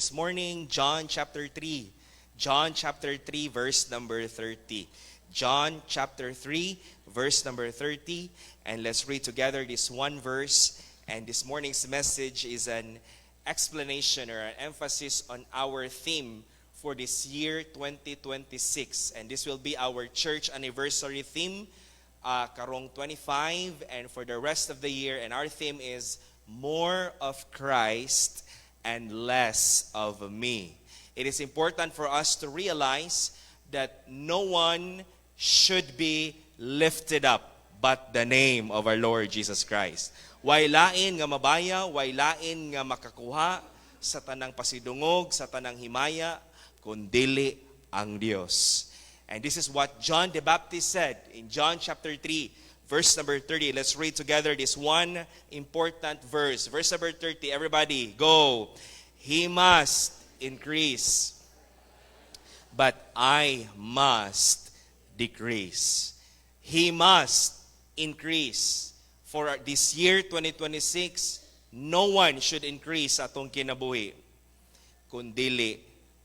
This morning, John chapter 3. John chapter 3, verse number 30. John chapter 3, verse number 30. And let's read together this one verse. And this morning's message is an explanation or an emphasis on our theme for this year 2026. And this will be our church anniversary theme, karong 25, and for the rest of the year. And our theme is More of Christ and less of me. It is important for us to realize that no one should be lifted up but the name of our Lord Jesus Christ. Way lain nga mabaya, way lain nga makakuha sa tanang pasidungog, sa tanang himaya, kundili ang Dios. And this is what John the Baptist said in John chapter 3, verse number 30. Let's read together this one important verse. Verse number 30. Everybody, go. He must increase, but I must decrease. He must increase. For this year, 2026, no one should increase atong kinabuhi, kundili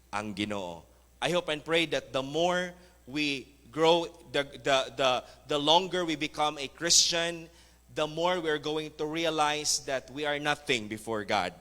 ang Ginoo. I hope and pray that the more we grow, the longer we become a Christian, the more we're going to realize that we are nothing before God.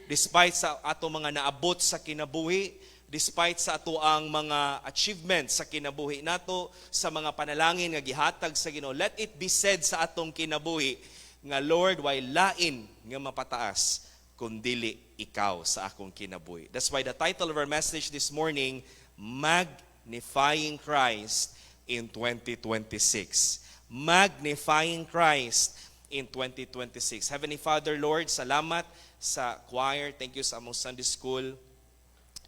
Despite sa ato mga naabot sa kinabuhi, despite sa ato ang mga achievements sa kinabuhi nato, sa mga panalangin nga gihatag sa Ginoo, let it be said sa atong kinabuhi nga Lord, way lain nga mapataas kundili ikaw sa akong kinabuhi. That's why the title of our message this morning, Magnifying Christ in 2026. Magnifying Christ in 2026. Heavenly Father, Lord, salamat sa choir. Thank you sa among Sunday school.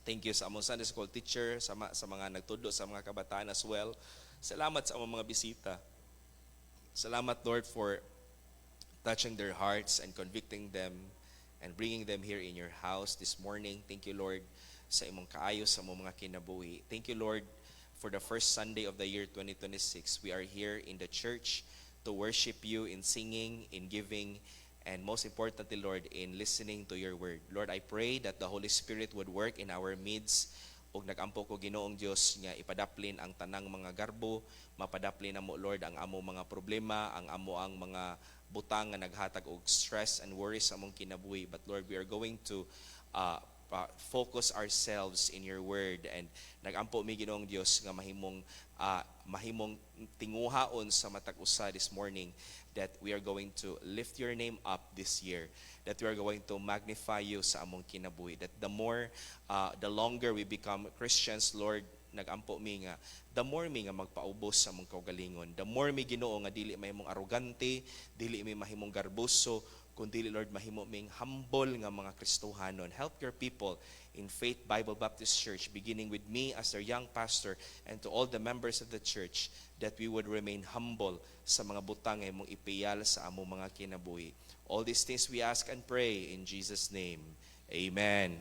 Thank you sa among Sunday school teacher, sa mga nagtudlo, sa mga kabataan as well. Salamat sa among mga bisita. Salamat, Lord, for touching their hearts and convicting them and bringing them here in your house this morning. Thank you, Lord, sa imong kaayos sa among mga kinabuhi. Thank you, Lord, for the first Sunday of the year 2026. We are here in the church to worship you in singing, in giving, and most importantly, Lord, in listening to your word. Lord, I pray that the Holy Spirit would work in our midst. Ug nagampo ko Ginoong Dios nga ipadaplin ang tanang mga garbo, mapadaplin namo Lord ang amo mga problema, ang amo ang mga butang nga naghatag og stress and worries sa among kinabuhi. But Lord, we are going to focus ourselves in your word, and nagampo mi Ginoong Dios nga mahimong tinguhaon sa matag usa this morning, that we are going to lift your name up this year, that we are going to magnify you sa among kinabuhi, that the longer we become Christians, Lord, nagampo mi nga the more mi nga magpaubos sa among kaugalingon, the more mi Ginoo nga dili mahimong arrogante, dili mi mahimong garboso, kundi Lord mahimo ming humble nga mga Kristohanon. Help your people in Faith Bible Baptist Church, beginning with me as their young pastor and to all the members of the church, that we would remain humble sa mga butang nga imong ipiyal sa among mga kinabuhi. All these things we ask and pray in Jesus' name. Amen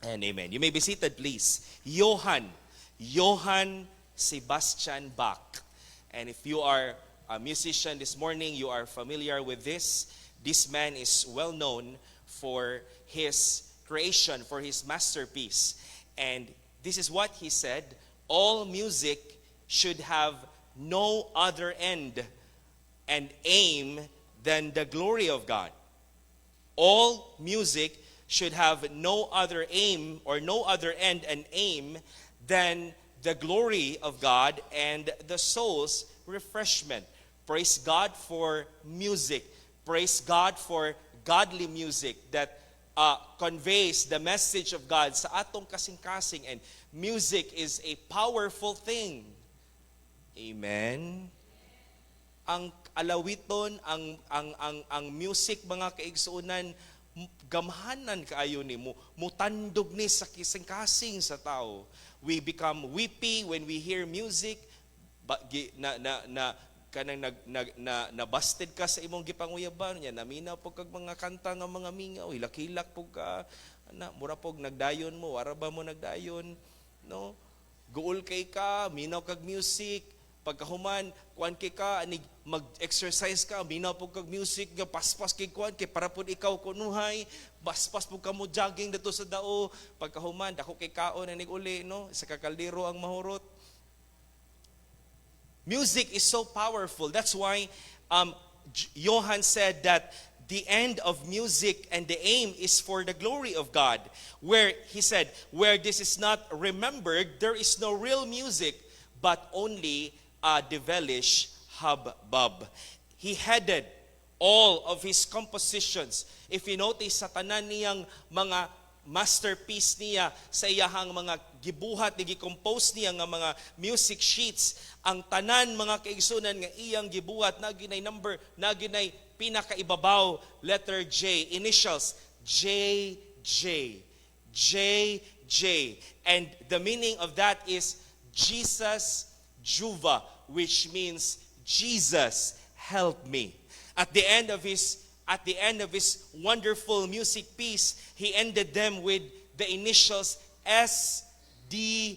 and amen. You may be seated, please. Johann Sebastian Bach. And if you are a musician this morning, you are familiar with this. This man is well known for his creation, for his masterpiece. And this is what he said: all music should have no other end and aim than the glory of God. All music should have no other aim or no other end and aim than the glory of God and the soul's refreshment. Praise God for music. Praise God for godly music that conveys the message of God sa atong kasing-kasing. And music is a powerful thing. Amen. Ang alawiton, ang music, mga kaigsuunan, gamhanan kaayo ni mo, mutandog ni sa kasing-kasing sa tao. We become weepy when we hear music, kanang nabasted ka sa imong gipanguyaban niya, naminaw po kag mga kanta nga mga mingaw, hilak-hilak po ka, mura po nagdayon mo, wara ba mo nagdayon, no? Guol kay ka, minaw kag music, Pagkahuman, kuan kay ka, anig mag-exercise ka, minaw po kag music, nga paspas kay kuan, kay para po ikaw kunuhay, paspas po ka mo jogging dito sa dao. Pagkahuman, dako kay kaon, anig uli, no? Sa kakaldero ang mahurot. Music is so powerful. That's why Johann said that the end of music and the aim is for the glory of God. Where he said, where this is not remembered, there is no real music, but only a devilish hubbub. He headed all of his compositions. If you notice sa tanan niyang mga masterpiece niya, sa iyahang mga gibuhat, gi-compose niya nga mga music sheets, ang tanan mga kaigsunan nga iyang gibuhat, naginay number, naginay pinakaibabaw, letter J, initials, JJ. JJ. And the meaning of that is Jesus Juva, which means Jesus help me. At the end of his wonderful music piece, he ended them with the initials SDG,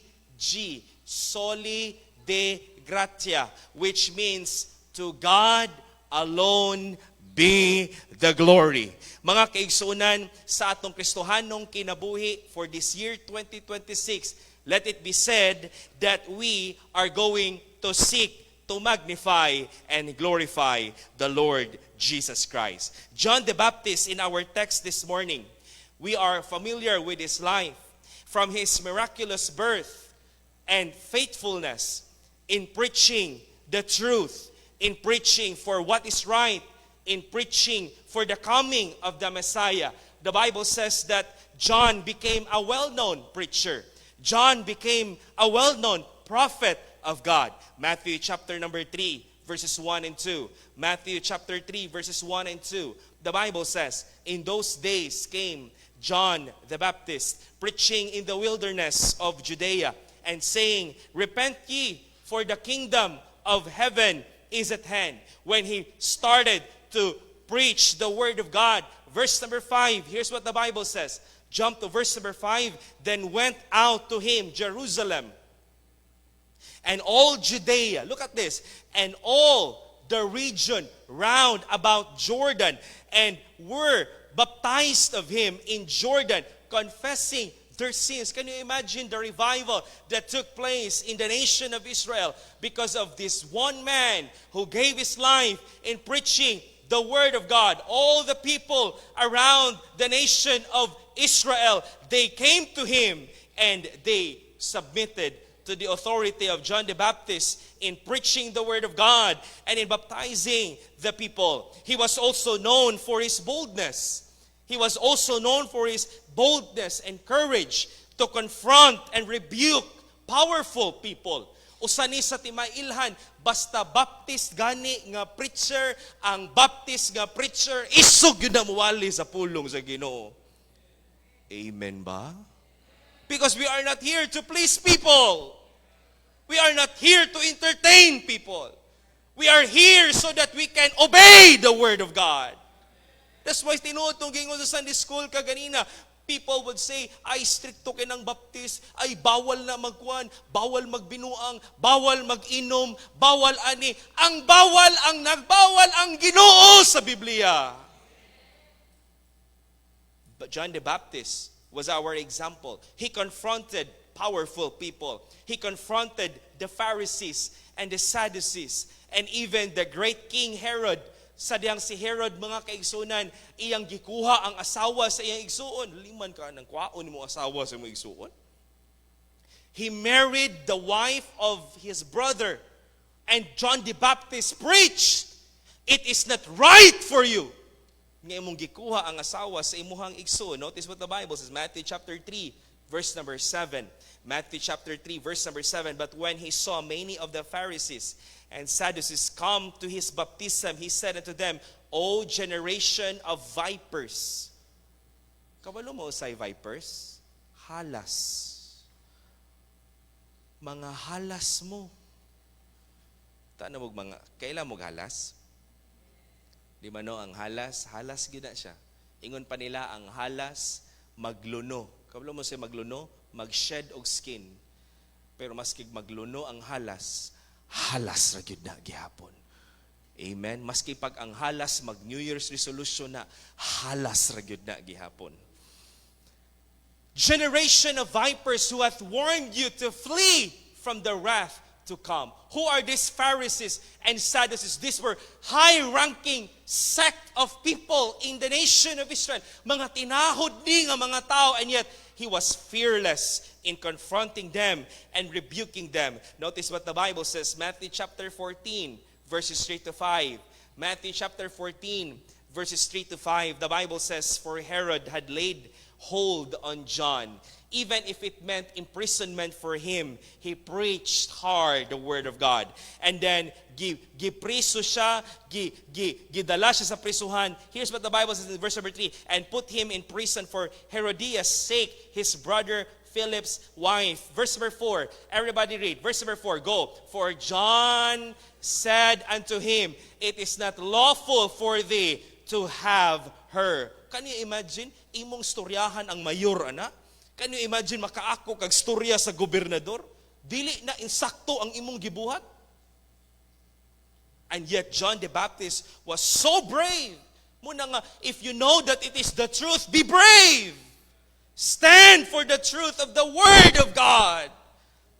Soli de Gratia, which means to God alone be the glory. Mga kaigsunan, sa atong Kristohanong kinabuhi for this year 2026, let it be said that we are going to seek to magnify and glorify the Lord Jesus Christ. John the Baptist, in our text this morning, we are familiar with his life, from his miraculous birth and faithfulness in preaching the truth, in preaching for what is right, in preaching for the coming of the Messiah. The Bible says that John became a well-known preacher. John became a well-known prophet of God. Matthew chapter number 3, verses 1 and 2. Matthew chapter 3, verses 1 and 2. The Bible says, in those days came John the Baptist, preaching in the wilderness of Judea, and saying, repent ye, for the kingdom of heaven is at hand. When he started to preach the word of God, verse number 5, here's what the Bible says. Jump to verse number 5. Then went out to him Jerusalem and all Judea. Look at this. And all the region round about Jordan, and were baptized of him in Jordan, confessing their sins. Can you imagine the revival that took place in the nation of Israel because of this one man who gave his life in preaching the word of God? All the people around the nation of Israel, they came to him and they submitted to the authority of John the Baptist in preaching the word of God and in baptizing the people. He was also known for his boldness. He was also known for his boldness and courage to confront and rebuke powerful people. Usa ni sa timailhan, basta baptist gani nga preacher, ang baptist nga preacher, isog yun na muwali sa pulong sa Ginoo. Amen ba? Because we are not here to please people. We are not here to entertain people. We are here so that we can obey the Word of God. That's why tinutong gingon sa Sunday school kaganina, people would say, ay stricto kinang baptist, ay bawal na magkuan, bawal magbinuang, bawal mag-inom, bawal ani. Ang bawal, ang nagbawal ang Ginoo sa Biblia. But John the Baptist was our example. He confronted powerful people. He confronted the Pharisees and the Sadducees and even the great King Herod. Sa diyang si Herod, mga kaigsunan, iyang gikuha ang asawa sa iyang igsuon. Liman ka ng kwaon mo asawa sa iyang igsuon. He married the wife of his brother. And John the Baptist preached, it is not right for you nga imong gikuha ang asawa sa imuhang igsuon. Notice what the Bible says, Matthew chapter 3, verse number 7. Matthew chapter 3, verse number 7. But when he saw many of the Pharisees and Sadducees come to his baptism, he said unto them, O generation of vipers. Kabalo mo say vipers? Halas. Mga halas mo. Tana mo mga, kailan mo halas? Di man no, ang halas gina siya. Ingon pa nila ang halas magluno. Kabalo mo say magluno? Mag-shed og skin. Pero maski magluno ang halas, halas ra gyud na gihapon. Amen. Maski pag ang halas mag New Year's resolution na, halas ra gyud na gihapon. Generation of vipers who hath warned you to flee from the wrath to come. Who are these Pharisees and Sadducees? These were high-ranking sect of people in the nation of Israel. Mga tinahod ni nga mga tao, and yet he was fearless in confronting them and rebuking them. Notice what the Bible says, Matthew chapter 14, verses 3 to 5. Matthew chapter 14, verses 3 to 5. The Bible says, for Herod had laid hold on John. Even if it meant imprisonment for him, he preached hard the word of God. And then, gipriso siya, gidala siya sa prisuhan. Here's what the Bible says in verse number 3. And put him in prison for Herodias' sake, his brother Philip's wife. Verse number 4. Everybody read. Verse number 4. Go. For John said unto him, it is not lawful for thee to have her. Can you imagine? Imong storyahan ang mayor, ana? Can you imagine makaako kag storya sa gobernador? Dili na insakto ang imong gibuhat? And yet John the Baptist was so brave. Muna nga, if you know that it is the truth, be brave. Stand for the truth of the Word of God.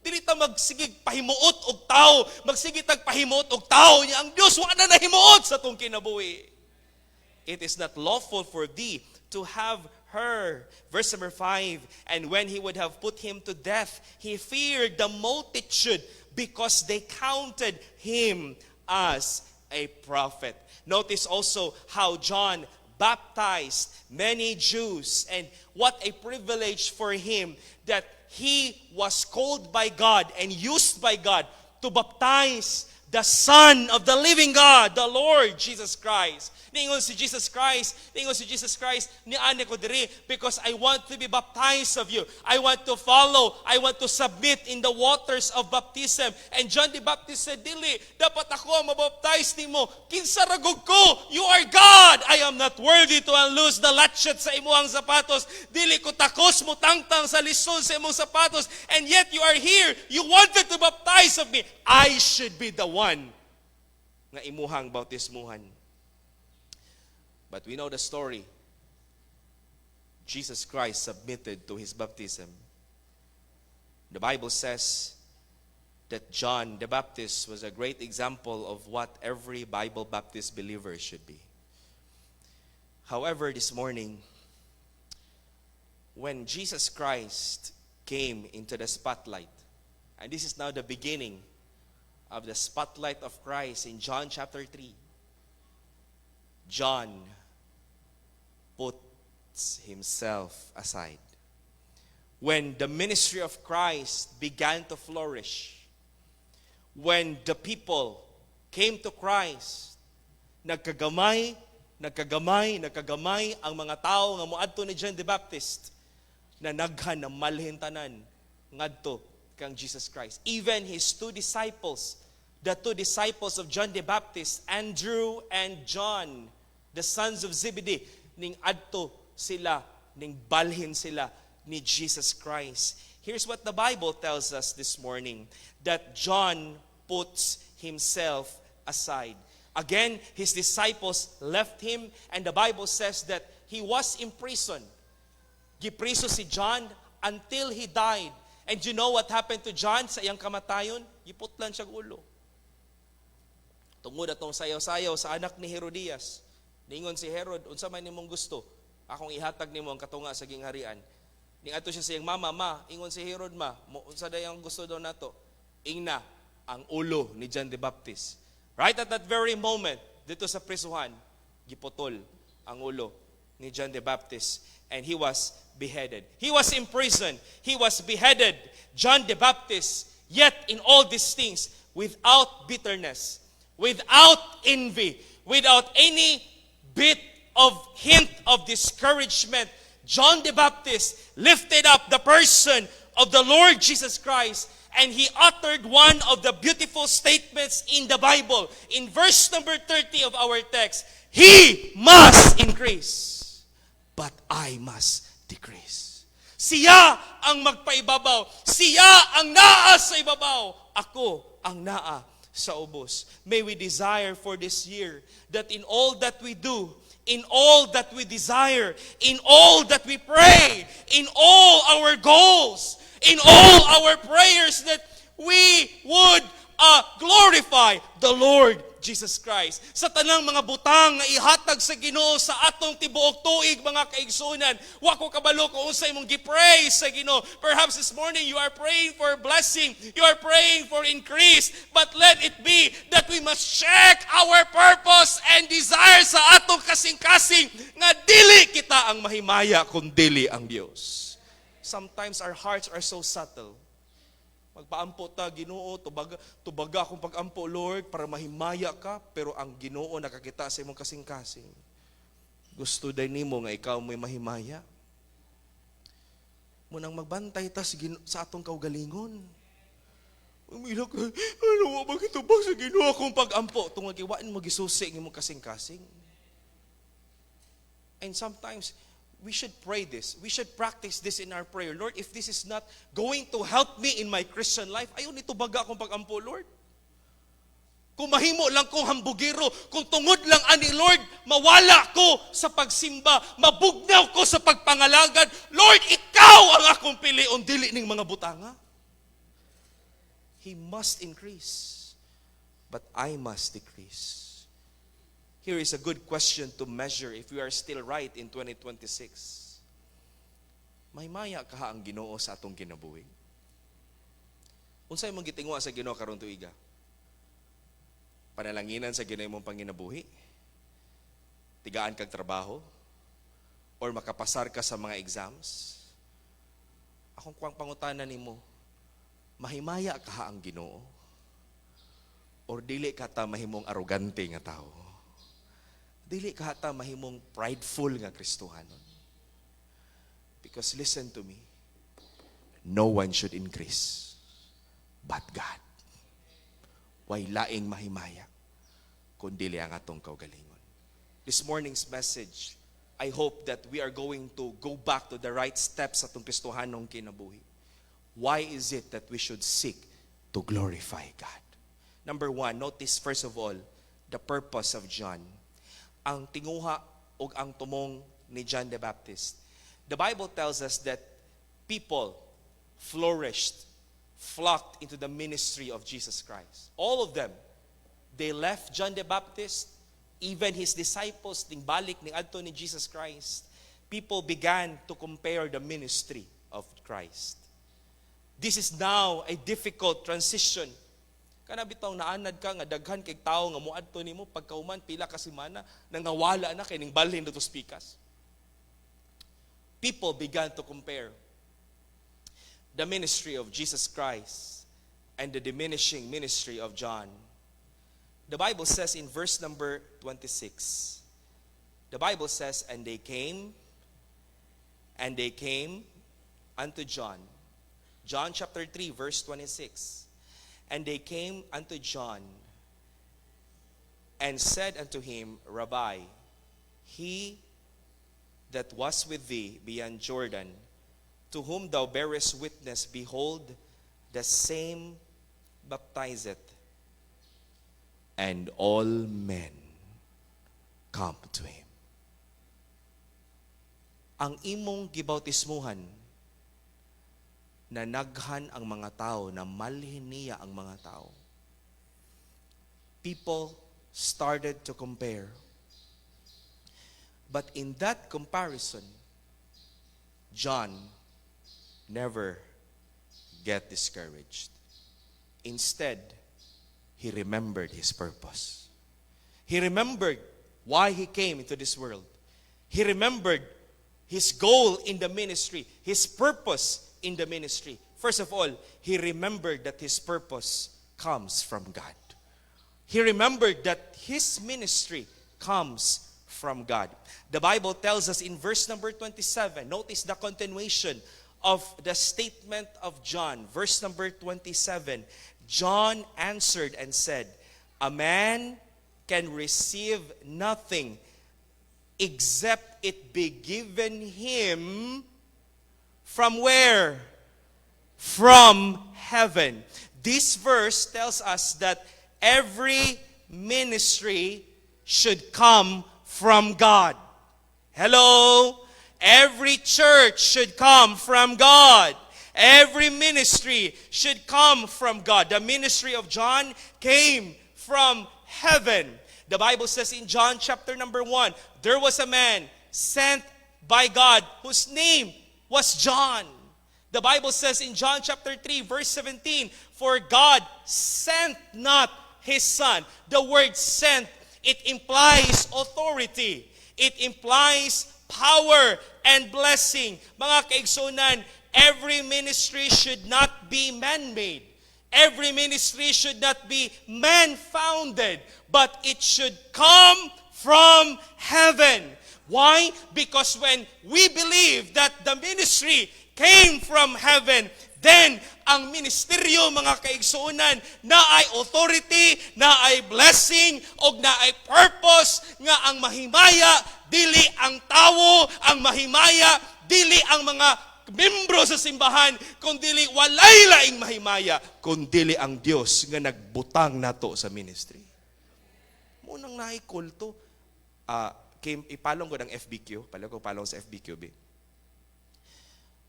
Dili ta magsigig pahimuot og tao, magsigig tag pahimuot og tao niya ang Dios wa na nahimuot sa tong kinabuhi. It is not lawful for thee to have her. Verse number 5, and when he would have put him to death, he feared the multitude because they counted him as a prophet. Notice also how John baptized many Jews, and what a privilege for him that he was called by God and used by God to baptize the Son of the living God, the Lord Jesus Christ. Ningon si Jesus Christ, niane ko diri because I want to be baptized of you. I want to follow, I want to submit in the waters of baptism. And John the Baptist said, dili, dapat ako ang mabaptize nimo. Kinsa ragog ko, you are God. I am not worthy to unloose the latchet sa imuhang sapatos. Dili ko takos mo tangtang sa lisod sa imong sapatos. And yet you are here. You wanted to baptize of me. I should be the one nga imuhang bautismuhan. But we know the story. Jesus Christ submitted to his baptism. The Bible says that John the Baptist was a great example of what every Bible Baptist believer should be. However, this morning, when Jesus Christ came into the spotlight, and this is now the beginning of the spotlight of Christ in John chapter 3, John puts himself aside. When the ministry of Christ began to flourish, when the people came to Christ, nagkagamay ang mga tao nga moadto ni John the Baptist, na naghan na malhin tanan ngadto kang Jesus Christ. Even his two disciples, the two disciples of John the Baptist, Andrew and John, the sons of Zebedee, ning adto sila, ning balhin sila ni Jesus Christ. Here's what the Bible tells us this morning, that John puts himself aside. Again, his disciples left him, and the Bible says that he was imprisoned. Gipriso si John until he died. And you know what happened to John sa iyang kamatayon? Giputlan siya ulo. Tungod atong sayaw-sayaw sa anak ni Herodias. Ningon si Herod, unsa man nimong gusto, akong ihatag nimo ang katunga sa gingharian. Ning ato siya sa iyang mama, ingon si Herod, unsa dayang gusto daw nato? Ingna ang ulo ni John the Baptist. Right at that very moment, dito sa prisuhan, giputol ang ulo ni John the Baptist, and he was beheaded. He was imprisoned. He was beheaded. John the Baptist, yet in all these things, without bitterness, without envy, without any bit of hint of discouragement, John the Baptist lifted up the person of the Lord Jesus Christ, and he uttered one of the beautiful statements in the Bible. In verse number 30 of our text, he must increase, but I must decrease. Siya ang magpaibabaw. Siya ang naa sa ibabaw. Ako ang naa sa ubos. May we desire for this year that in all that we do, in all that we desire, in all that we pray, in all our goals, in all our prayers, that we would glorify the Lord Jesus Christ. Sa tanang mga butang nga ihatag sa Ginoo sa atong tibuok tuig, mga kaigsunan, wa ko kabalo kung unsay mong gipray sa Ginoo. Perhaps this morning you are praying for blessing, you are praying for increase, but let it be that we must check our purpose and desire sa atong kasing-kasing nga dili kita ang mahimaya kung dili ang Dios. Sometimes our hearts are so subtle. Magpaampo ta, Ginoo, tubaga akong pag-ampo, Lord, para mahimaya ka, pero ang Ginoo nakakita sa imong kasing-kasing. Gusto din nimo nga ikaw may mahimaya. Munang magbantay ta sa atong kaugalingon. Umilak, ano ba magitubag sa Ginoo akong pag-ampo, tungod iwain mo gisusi ng imong kasing-kasing. And sometimes, we should pray this. We should practice this in our prayer. Lord, if this is not going to help me in my Christian life, ayaw nito baga akong pag-ampo, Lord. Kung mahimo lang kong hambugiro, kung tungod lang ani, Lord, mawala ko sa pagsimba, mabugnaw ko sa pagpangalagad, Lord, ikaw ang akong pilion, dili ning mga butanga. He must increase, but I must decrease. Here is a good question to measure if we are still right in 2026. Mahimaya kaha ang Ginoo sa atong kinabuhi? Unsay mong gitingwa sa Ginoo karon tuiga? Panalanginan sa Ginoo imong panginabuhi? Tigaan kag trabaho? Or makapasar ka sa mga exams? Akong kuwang pangutanan nimo, mahimaya kaha ang Ginoo? Or dili ka ta mahimong arogante nga tao? Dili ka hata mahimong prideful nga Kristohanon. Because listen to me, no one should increase but God. Way laing mahimaya kundi ang atong kaugalingon. This morning's message, I hope that we are going to go back to the right steps atong Kristohanong kinabuhi. Why is it that we should seek to glorify God? Number one, notice first of all, the purpose of John. Ang tinguha o ang tumong ni John the Baptist. The Bible tells us that people flourished, flocked into the ministry of Jesus Christ. All of them, they left John the Baptist, even his disciples, tingbalik ni adto ni Jesus Christ. People began to compare the ministry of Christ. This is now a difficult transition. Kana bitaw naanad ka nga daghan kay tawo nga moadto nimo pagkauman pila ka semana nangawala na kay ning balhin dito spikas. People began to compare the ministry of Jesus Christ and the diminishing ministry of John. The Bible says in verse number 26. The Bible says, and they came unto John. John chapter 3 verse 26. And they came unto John and said unto him, Rabbi, he that was with thee beyond Jordan, to whom thou bearest witness, behold, the same baptizeth, and all men come to him. Ang imong gibautismuhan, na naghan ang mga tao, na malhin niya ang mga tao. People started to compare. But in that comparison, John never get discouraged. Instead, he remembered his purpose. He remembered why he came into this world. He remembered his goal in the ministry, his purpose in the ministry. First of all, he remembered that his purpose comes from God. He remembered that his ministry comes from God. The Bible tells us in verse number 27, notice the continuation of the statement of John. Verse number 27, John answered and said, a man can receive nothing except it be given him from where? From heaven. This verse tells us that every ministry should come from God. Hello? Every church should come from God. Every ministry should come from God. The ministry of John came from heaven. The Bible says in John chapter number 1, there was a man sent by God whose name was John. The Bible says in John chapter 3 verse 17, for God sent not His Son. The word sent, it implies authority. It implies power and blessing. Mga kaigsunan, every ministry should not be man-made. Every ministry should not be man-founded, but it should come from heaven. Why? Because when we believe that the ministry came from heaven, then ang ministeryo, mga kaigsunan, na ay authority, na ay blessing, o na ay purpose, nga ang mahimaya, dili ang tao, ang mahimaya, dili ang mga membro sa simbahan, kundili walay laing mahimaya, kundili ang Dios nga nagbutang nato sa ministry. Munang naay kulto, ipalong ko ng FBQ, palong sa FBQ,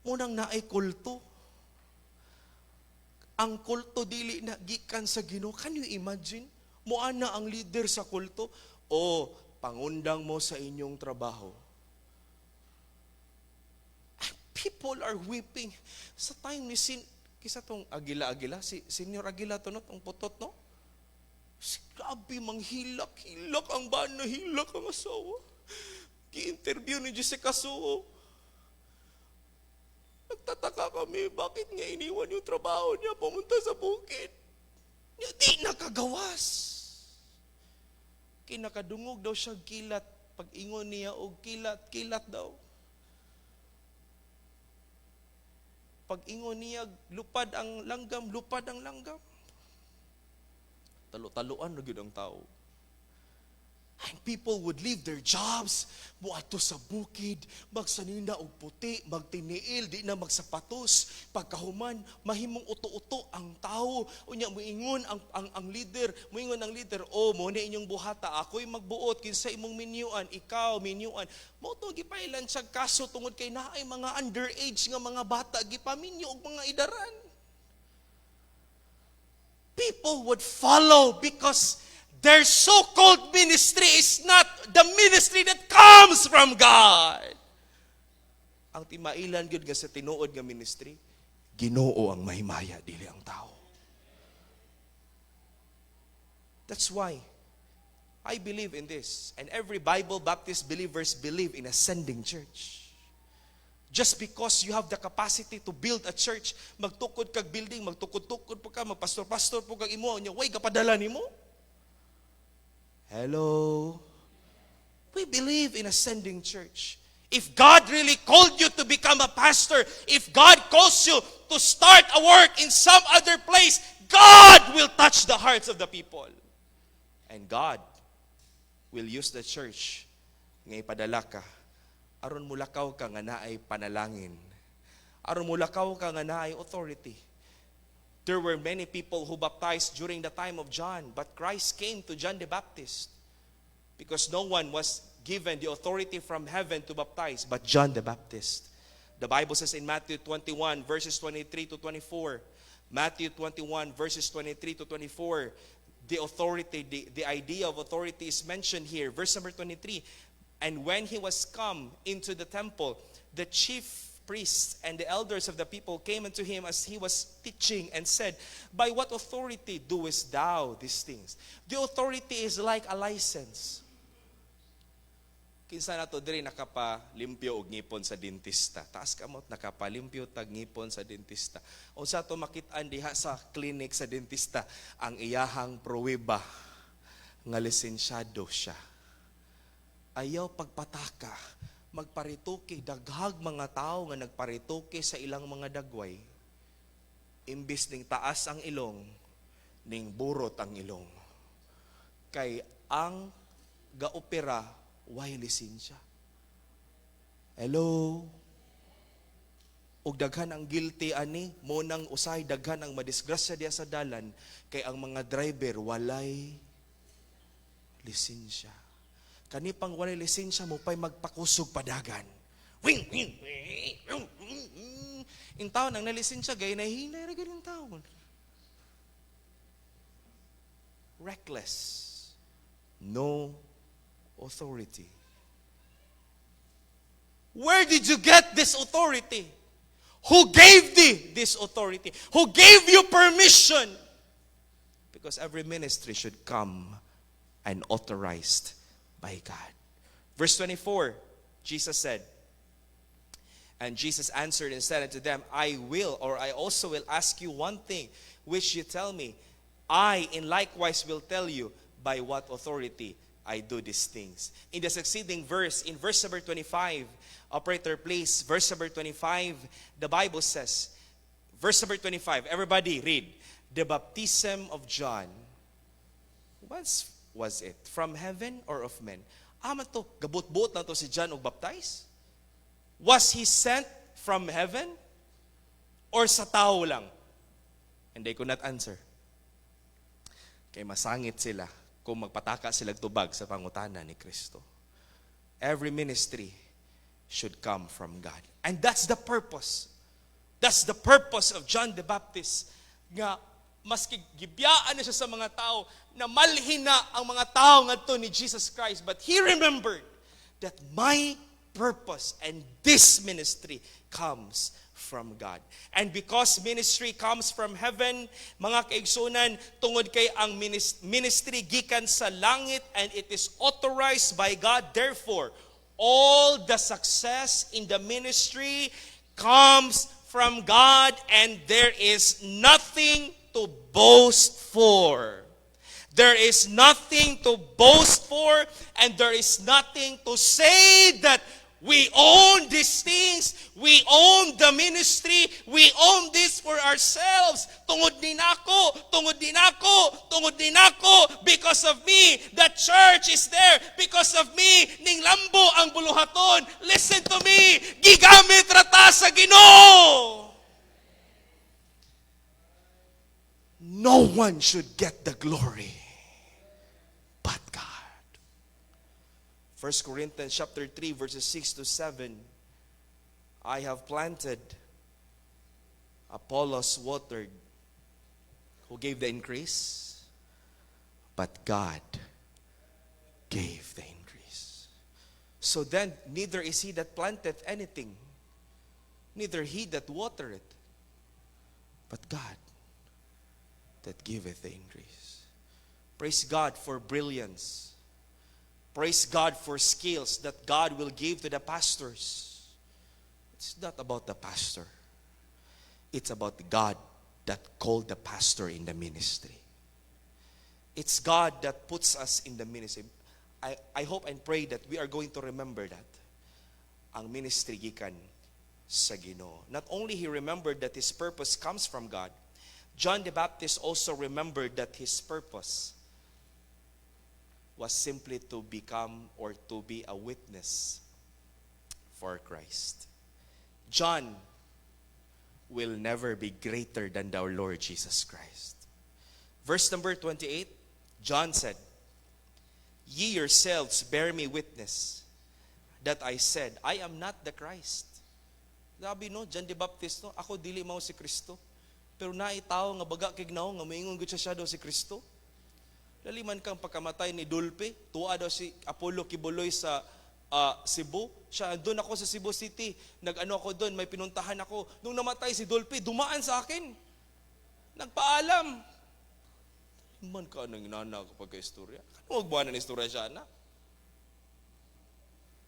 munang naay kulto. Ang kulto dili na gikan sa Ginoo. Can you imagine? Moana ang leader sa kulto, o pangundang mo sa inyong trabaho. People are weeping. Sa time ni kisa tong Aguila, si Senior Aguila to no, tong putot no? Grabe, manghilak-hilak ang bana, hilak ang asawa. Gi-interview ni Jessica Suo. Nagtataka kami, bakit nga iniwan yung trabaho niya, pumunta sa bukid. Di nakagawas. Kinakadungog daw siya kilat. Pag ingon niya, o kilat daw. Pag ingon niya, lupad ang langgam. Talo-taloan na yun ang tao. And people would leave their jobs, buato sa bukid, magsanina og puti, magtiniil, di na magsapatos. Pagkahuman, mahimong uto-uto ang tao. Unya moingon ang leader, oh, mo na inyong buhata, ako'y magbuot kinsa imong minyuan, ikaw minyuan. Mo to gipailan siya kaso tungod kay naay mga underage nga mga bata gipaminyo og mga idaran. People would follow because their so-called ministry is not the ministry that comes from God. Ang timailan gyud nga sa tinuod nga ministry, Ginoo ang mahimaya, dili ang tao. That's why I believe in this, and every Bible Baptist believers believe in a sending church. Just because you have the capacity to build a church, magtukod kag building, magtukod-tukod po ka, magpastor-pastor po kag imo, nya way kapadala nimo. Hello? We believe in a sending church. If God really called you to become a pastor, if God calls you to start a work in some other place, God will touch the hearts of the people. And God will use the church nga ipadala ka. Aron mulakaw ka nga naay panalangin. Aron mulakaw ka nga naay authority. There were many people who baptized during the time of John, but Christ came to John the Baptist because no one was given the authority from heaven to baptize but John the Baptist. The Bible says in Matthew 21 verses 23 to 24, Matthew 21 verses 23 to 24, the authority, the idea of authority is mentioned here. Verse number 23, and when he was come into the temple, the chief priests and the elders of the people came unto him as he was teaching and said, by what authority doest thou these things? The authority is like a license. Kinsa na to diri nakapalimpyo og ngipon sa dentista. Taas kamot nakapalimpyo tag ngipon sa dentista. Unsa to makit-an diha sa clinic sa dentista ang iyahang pruweba nga lisensyado siya. Ayaw pagpataka, magparituki, daghag mga tao nga nagparituki sa ilang mga dagway. Imbis ning taas ang ilong, ning burot ang ilong. Kay ang gaopera, way lisensya. Hello? Og daghan ang guilty ani, mo nang usahay daghan ang madisgrasya diya sa dalan kay ang mga driver walay lisensya. Kani pang walay lisensya mo pay magpakusog padagan. Wing wing. In taon ang nalisensya gay nahinay ra gyud ang taon. Reckless. No authority. Where did you get this authority? Who gave thee this authority? Who gave you permission? Because every ministry should come and authorized by God. Verse 24, Jesus said, and Jesus answered and said unto them, I also will ask you one thing, which you tell me. I in likewise will tell you by what authority I do these things. In the succeeding verse, in verse number 25, operator please, verse number 25, the Bible says, verse number 25, everybody read. The baptism of John, was it? From heaven or of men? Ama to, gabot-bot na to si John og baptize? Was he sent from heaven? Or sa tao lang? And they could not answer. Kay masangit sila kung magpataka sila tubag sa pangutana ni Kristo. Every ministry should come from God. And that's the purpose. That's the purpose of John the Baptist. Nga, maski gibiyaan niya sa mga tao na malhina ang mga tao ngadto ni Jesus Christ. But he remembered that my purpose and this ministry comes from God. And because ministry comes from heaven, mga kaigsunan, tungod kay ang ministry gikan sa langit and it is authorized by God, therefore, all the success in the ministry comes from God and there is nothing to boast for. There is nothing to boast for and there is nothing to say that we own these things. We own the ministry. We own this for ourselves. Tungod din ako, tungod din ako, tungod din ako. Because of me, the church is there. Because of me, ning lambo ang buluhaton. Listen to me. Gigamit rata sa Ginoo. No one should get the glory but God. 1 Corinthians chapter 3 verses 6 to 7. I have planted, Apollos watered. Who gave the increase? But God gave the increase. So then, neither is he that planteth anything, neither he that watereth, but God that giveth the increase. Praise God for brilliance. Praise God for skills that God will give to the pastors. It's not about the pastor. It's about God that called the pastor in the ministry. It's God that puts us in the ministry. I hope and pray that we are going to remember that. Ang ministry gikan sa Ginoo. Not only he remembered that his purpose comes from God, John the Baptist also remembered that his purpose was simply to become or to be a witness for Christ. John will never be greater than our Lord Jesus Christ. Verse number 28, John said, Ye yourselves bear me witness that I said, I am not the Christ. Sabi no, John the Baptist, no, ako dili mao si Kristo. Pero naitaw nga baga kay Ginoo nga moingon gud siya daw si Kristo. Laliman kang pagkamatay ni Dulpe, tuwa daw si Apollo Kibuloy sa Cebu. Siya, doon ako sa Cebu City. Nag-ano ako doon, may pinuntahan ako. Nung namatay si Dulpe, dumaan sa akin. Nagpaalam. Man ka nang inana kapag ka-istorya. Ano magbuhan ng istorya siya na?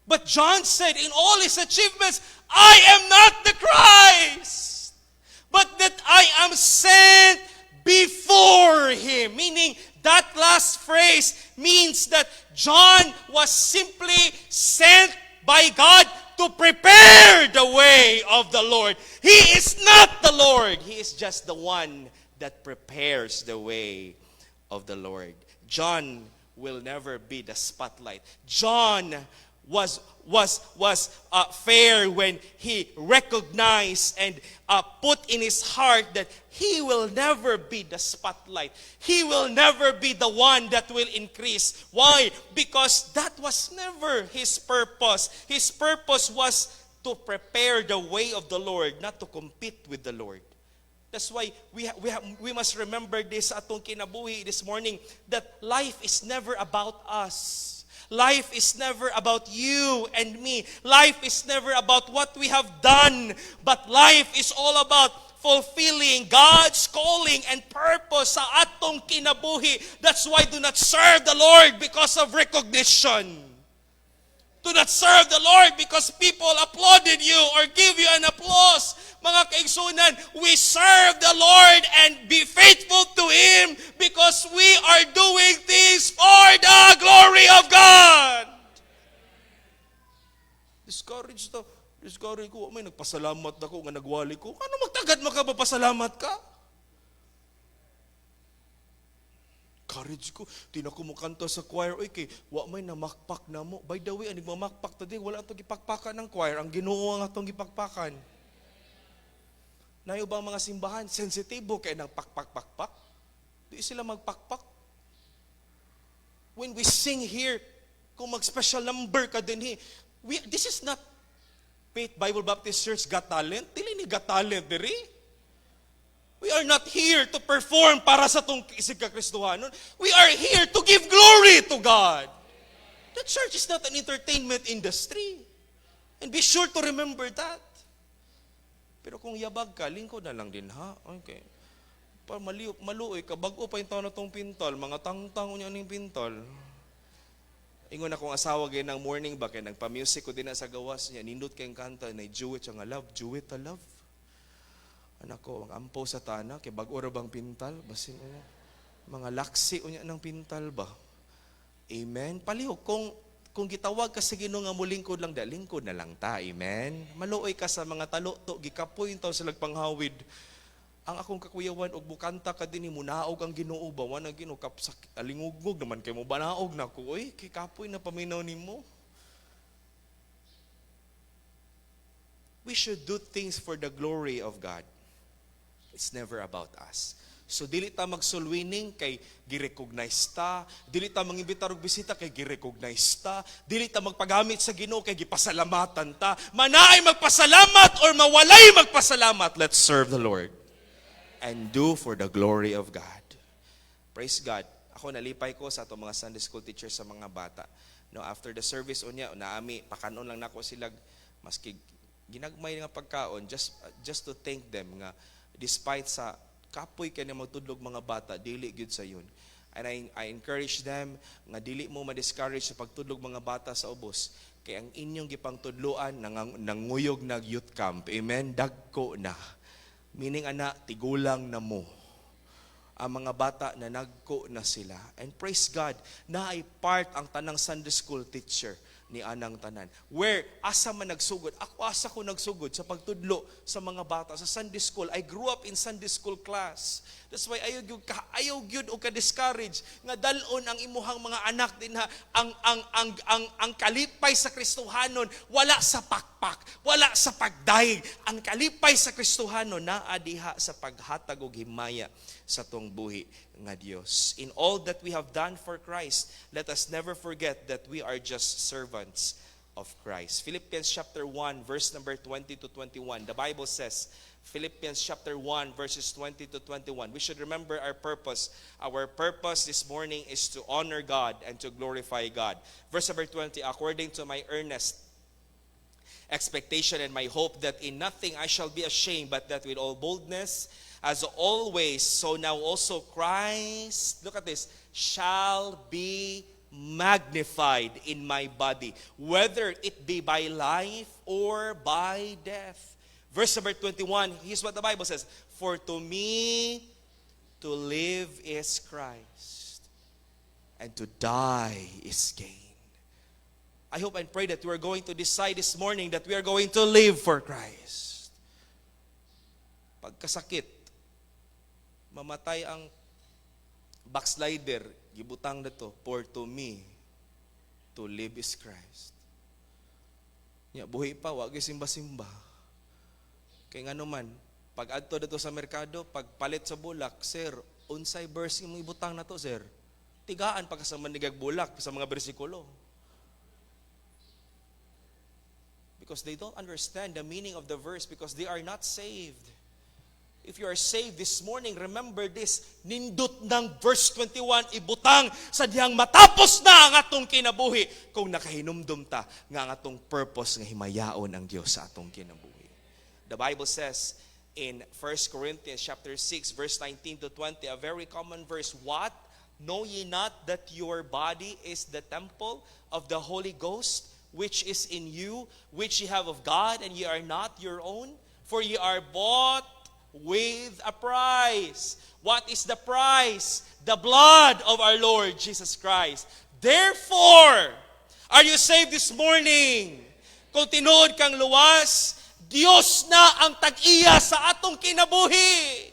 But John said, in all his achievements, I am not the Christ, but that I am sent before him. Meaning, that last phrase means that John was simply sent by God to prepare the way of the Lord. He is not the Lord. He is just the one that prepares the way of the Lord. John will never be the spotlight. John fair when he recognized and put in his heart that he will never be the spotlight. He will never be the one that will increase. Why? Because that was never his purpose. His purpose was to prepare the way of the Lord, not to compete with the Lord. That's why we must remember this atong kinabuhi this morning, that life is never about us. Life is never about you and me. Life is never about what we have done. But life is all about fulfilling God's calling and purpose sa atong kinabuhi. That's why do not serve the Lord because of recognition. Do not serve the Lord because people applauded you or give you an applause. Mga kaigsunan, we serve the Lord and be faithful to Him because we are doing things for the glory of God. Discouraged ko. May nagpasalamat ako nga nagwali ko. Ano magtagad makapapasalamat ka? Courage ko. Di na ko mukanta sa choir. Oy, kay wa may namakpak na mo. By the way, anig mamakpak tadi, wala itong gipakpakan ng choir. Ang Ginoo nga itong gipakpakan. Nayo bang mga simbahan, sensitibo kay nang pakpak-pakpak? Di sila magpakpak. When we sing here, kung mag-special number ka din, this is not Faith Bible Baptist Church Got Talent. Dili ni Got Talent, diri. We are not here to perform para sa itong isig kakristohanon. We are here to give glory to God. The church is not an entertainment industry. And be sure to remember that. Pero kung yabag ka, lingkod na lang din, ha? Okay. Para maluoy ka, bago pa yung taon na itong pintol, mga tangtang niya ng pintol. Ingon akong asawa gaya ng morning ba, kaya nagpa-music ko din na sa gawas niya, nindot kayong kanta, na Jewit siya nga love, Jewit a love. Anak ko, ang ampo sa tana, kay bago ra bang pintal, basin mga laksi unya ng pintal ba? Amen. Palihog, kung gitawag ka sa Ginoo nga mulingkod lang, lingkod na lang ta. Amen. Maluoy ka sa mga talo-to, gikapoy taw sa panghawid. Ang akong kakuyawan og bukanta ka dinhi munaog ang Ginoo ba? Wa na Ginoo kapsak alingugog naman kay mo banaog na ko. Oy, kay kapoy na paminaw nimo. We should do things for the glory of God. It's never about us. So dili ta magsulwining kay gi-recognize ta, dili ta mangimbita og bisita kay gi-recognize ta, dili ta magpagamit sa Ginoo kay gipasalamatan ta. Manaay magpasalamat or mawalay magpasalamat, let's serve the Lord and do for the glory of God. Praise God. Ako nalipay ko sa ato mga Sunday school teachers sa mga bata. No, after the service unya naami pakanon lang nako sila maski ginagmay nga pagkaon just to thank them nga despite sa kapoy kay na magtudlog mga bata, dili gyud sa yun. And I encourage them nga dili mo ma-discourage sa pagtudlog mga bata sa ubos. Kay ang inyong gipang tudloan nanguyog nag youth camp. Amen. Dagko na. Meaning ana tigulang na mo. Ang mga bata na nagko na sila. And praise God, naay part ang tanang Sunday school teacher ni anang tanan. Where asa man nagsugod, ako asa ko nagsugod sa pagtudlo sa mga bata sa Sunday school. I grew up in Sunday school class. That's why ayaw gyud o ka-discourage nga dalon ang imuhang mga anak din ha ang kalipay sa Kristohanon wala sa pakpak, wala sa pagdaig. Ang kalipay sa Kristohanon naa diha sa paghatag og himaya sa tong buhi nga Dios. In all that we have done for Christ, let us never forget that we are just servants of Christ. Philippians chapter 1 verse number 20 to 21. The Bible says, Philippians chapter 1 verses 20 to 21. We should remember our purpose. Our purpose this morning is to honor God and to glorify God. Verse number 20, according to my earnest expectation and my hope that in nothing I shall be ashamed, but that with all boldness, as always, so now also Christ, look at this, shall be magnified in my body, whether it be by life or by death. Verse number 21, here's what the Bible says, for to me to live is Christ, and to die is gain. I hope and pray that we are going to decide this morning that we are going to live for Christ. Pagkasakit, mamatay ang backslider, gibutang na to, for to me, to live is Christ. Nya buhi pa, wag simba-simba. Kay ngano man, pag adto dito sa merkado, pag palit sa bulak, sir, unsay verse imong ibutang na to, sir? Tigaan pa ka sa manigag bulak sa mga bersikulo. Because they don't understand the meaning of the verse because they are not saved. If you are saved this morning, remember this, nindot ng verse 21, ibutang sa diyang matapos na ang atong kinabuhi kung nakahinumdum ta nga ang atong purpose nga himayaon ang Dios sa atong kinabuhi. The Bible says in 1 Corinthians chapter 6 verse 19 to 20, a very common verse, what? Know ye not that your body is the temple of the Holy Ghost, which is in you, which ye have of God, and ye are not your own? For ye are bought with a price. What is the price? The blood of our Lord Jesus Christ. Therefore, are you saved this morning? Kung tinuod kang luwas, Diyos na ang tag-iya sa atong kinabuhi.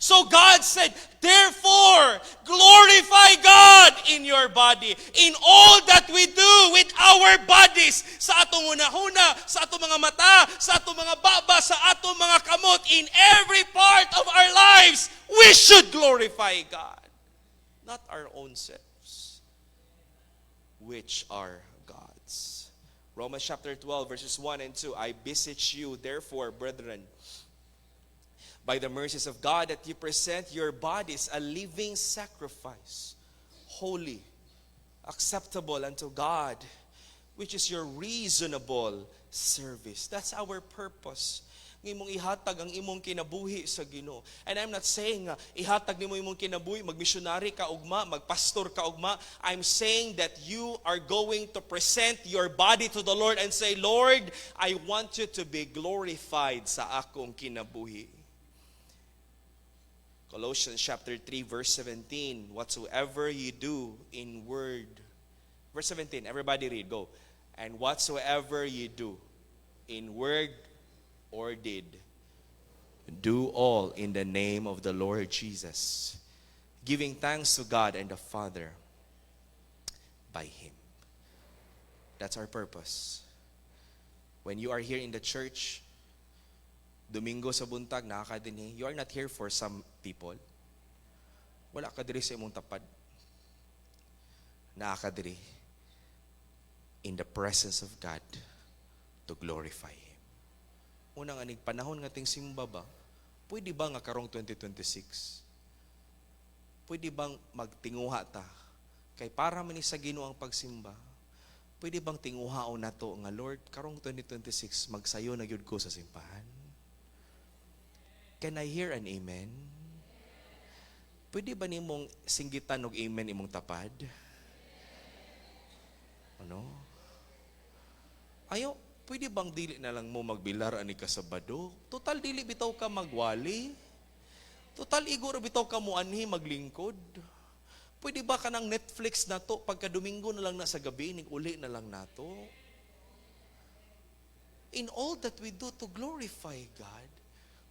So God said, therefore, glorify God in your body, in all that we do with our bodies, sa atong hunahuna, sa atong mga mata, sa atong mga baba, sa atong mga kamot, in every part of our lives, we should glorify God. Not our own selves, which are God's. Romans chapter 12, verses 1 and 2, I beseech you, therefore, brethren, by the mercies of God, that you present your bodies a living sacrifice, holy, acceptable unto God, which is your reasonable service. That's our purpose. Ng imong ihatag ang imong kinabuhi sa Ginoo. And I'm not saying ihatag nimo imong kinabuhi, magmissionary ka ugma, magpastor ka ugma. I'm saying that you are going to present your body to the Lord and say, Lord, I want you to be glorified sa akong kinabuhi. Colossians chapter 3 verse 17, whatsoever you do in word. Verse 17, everybody read, go. And whatsoever you do in word or deed, do all in the name of the Lord Jesus, giving thanks to God and the Father by Him. That's our purpose. When you are here in the church, Domingo sa buntag, nakakadinhi, you are not here for some people. Wala ka diri sa imong tapad. Nakakadiri in the presence of God to glorify Him. Unang anig panahon nga ting simba ba, pwede ba nga karong 2026? Pwede bang magtinguha ta? Kay para man ni sa Ginoo ang pagsimba, pwede bang tinguhaon nato nga Lord, karong 2026 magsayo na gyud ko sa simbahan? Can I hear an amen? Pwede ba nimong singgitan og amen imong tapad? Ano? Ayo, pwede bang dili na lang mo magbilar ani ka Sabado? Total dili bitaw ka magwali. Total igor bitaw ka mo anhi maglingkod. Pwede ba ka ng Netflix na to pagka Domingo na lang na sa gabi ning uli na lang nato? In all that we do to glorify God.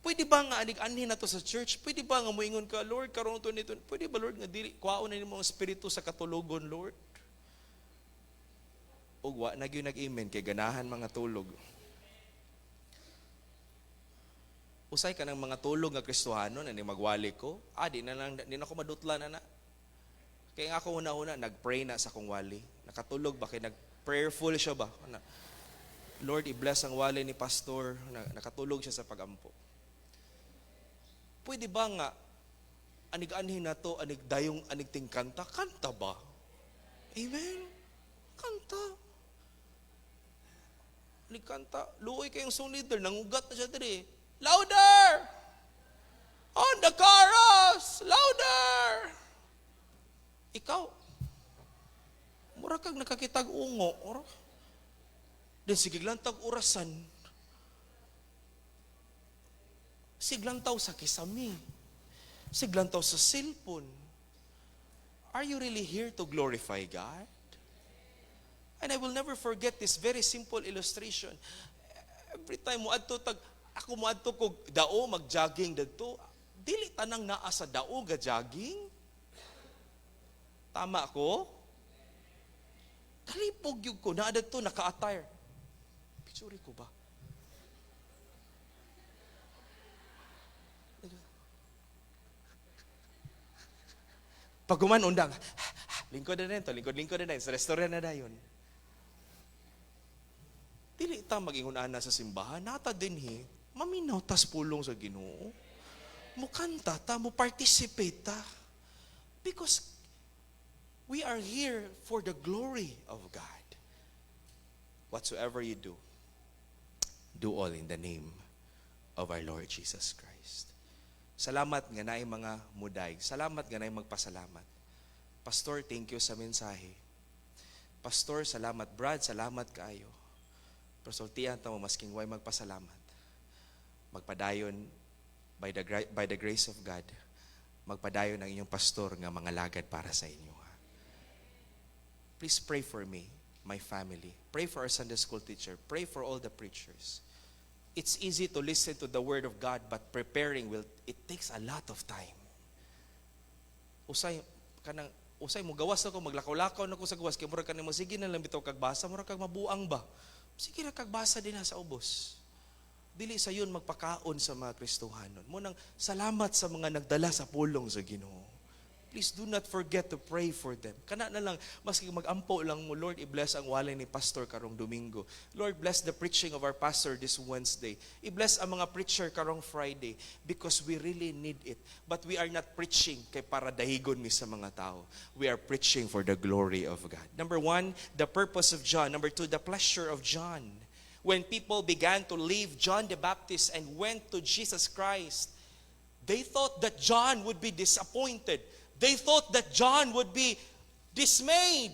Pwede ba nga anig-anhin na to sa church? Pwede ba nga moingon ka, Lord, karong 2020, pwede ba, Lord, nga dili kuhaon na nimo ang espiritu sa katulogon, Lord? Ugwa na gyud nag-amen kay ganahan mga tulog. Usay ka ng mga tulog nga Kristohano na ni magwali ko. Di na ako madutla na. Kaya nga ako una-una nagpray na sa akong wali. Nakatulog ba kay nag-prayerful siya ba? Lord, i-bless ang wali ni pastor. Nakatulog siya sa pagampo. Pwede ba nga anig-anhin na to, anig-dayong, anig-ting kanta? Kanta ba? Amen? Kanta. Anig-kanta. Luoy kayong song leader, nangugat na siya diri. Louder! On the chorus! Louder! Ikaw, mura kag nakakitag ungo. Then sige lang tag orasan. Siglantaw sa kisami. Siglantaw sa cellphone. Are you really here to glorify God? And I will never forget this very simple illustration. Every time ako muadto ko dao mag-jogging dito, dili tanang naa sa dao ga jogging. Tama ko? Kalipog yun ko, na dito naka-attire. Suri ko ba? Pag undang, lingkod na rin to, lingkod na rin, sa restaurant na dayon. Dili ta mag-ingon ana sa simbahan, nata din maminaw tas pulong sa Ginoo. Mukanta ta, mo participate ta. Because we are here for the glory of God. Whatsoever you do, do all in the name of our Lord Jesus Christ. Salamat nga naay mga muday. Salamat nga naay magpasalamat. Pastor, thank you sa mensahe. Pastor, salamat. Brad, salamat kaayo. Persultihan ta mo masking way magpasalamat. Magpadayon by the grace of God. Magpadayon ang inyong pastor nga mga lagad para sa inyo. Please pray for me, my family. Pray for our Sunday school teacher. Pray for all the preachers. It's easy to listen to the word of God, but preparing it takes a lot of time. Usay mo gawas ako, maglakaw-lakaw na ko sa gawas, kaya mura ka nimo, sige na lang bitaw kagbasa, mura kag mabuang ba? Sige na kagbasa din na sa ubos. Dili sa yun magpakaon sa mga Kristohanon. Munang salamat sa mga nagdala sa pulong sa Ginoo. Please do not forget to pray for them. Kana na lang, maski mag-ampo lang mo, Lord, i-bless ang walay ni Pastor karong Domingo. Lord, bless the preaching of our pastor this Wednesday. I-bless ang mga preacher karong Friday because we really need it. But we are not preaching kay para dahigon mi sa mga tao. We are preaching for the glory of God. Number 1, the purpose of John. Number 2, the pleasure of John. When people began to leave John the Baptist and went to Jesus Christ, they thought that John would be disappointed. They thought that John would be dismayed